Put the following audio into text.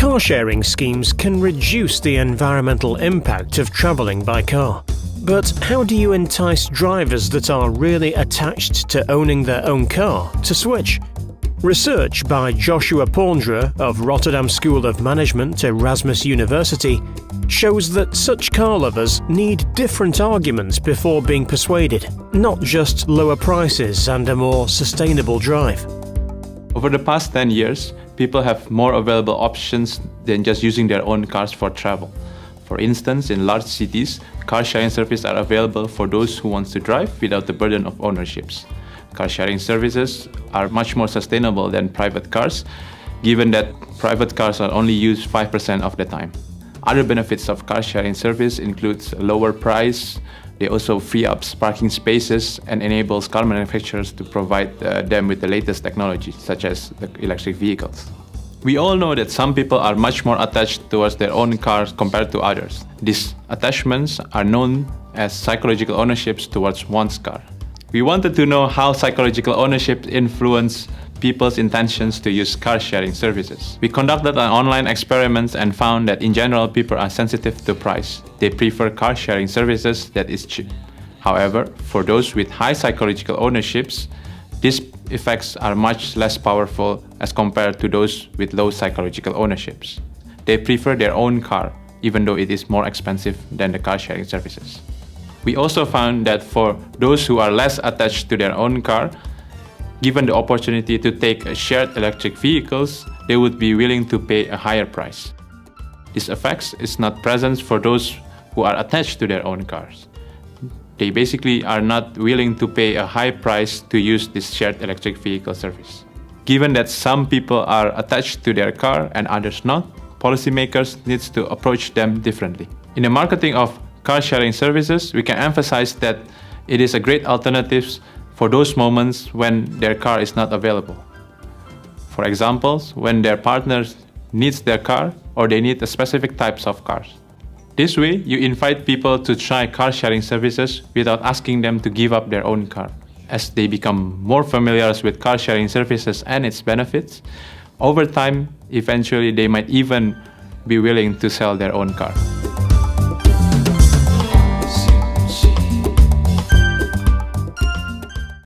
Car-sharing schemes can reduce the environmental impact of travelling by car. But how do you entice drivers that are really attached to owning their own car to switch? Research by Joshua Paundra of Rotterdam School of Management, Erasmus University, shows that such car lovers need different arguments before being persuaded, not just lower prices and a more sustainable drive. Over the past 10 years, people have more available options than just using their own cars for travel. For instance, in large cities, car-sharing services are available for those who want to drive without the burden of ownerships. Car-sharing services are much more sustainable than private cars, given that private cars are only used 5% of the time. Other benefits of car-sharing service include a lower price. They also free up parking spaces and enables car manufacturers to provide them with the latest technology, such as the electric vehicles. We all know that some people are much more attached towards their own cars compared to others. These attachments are known as psychological ownerships towards one's car. We wanted to know how psychological ownership influence people's intentions to use car-sharing services. We conducted an online experiment and found that in general people are sensitive to price. They prefer car-sharing services that is cheap. However, for those with high psychological ownerships, these effects are much less powerful as compared to those with low psychological ownerships. They prefer their own car, even though it is more expensive than the car-sharing services. We also found that for those who are less attached to their own car, given the opportunity to take shared electric vehicles, they would be willing to pay a higher price. This effect is not present for those who are attached to their own cars. They basically are not willing to pay a high price to use this shared electric vehicle service. Given that some people are attached to their car and others not, policymakers need to approach them differently. In the marketing of car-sharing services, we can emphasize that it is a great alternative for those moments when their car is not available. For example, when their partner needs their car or they need a specific types of cars. This way, you invite people to try car-sharing services without asking them to give up their own car. As they become more familiar with car-sharing services and its benefits, over time, eventually they might even be willing to sell their own car.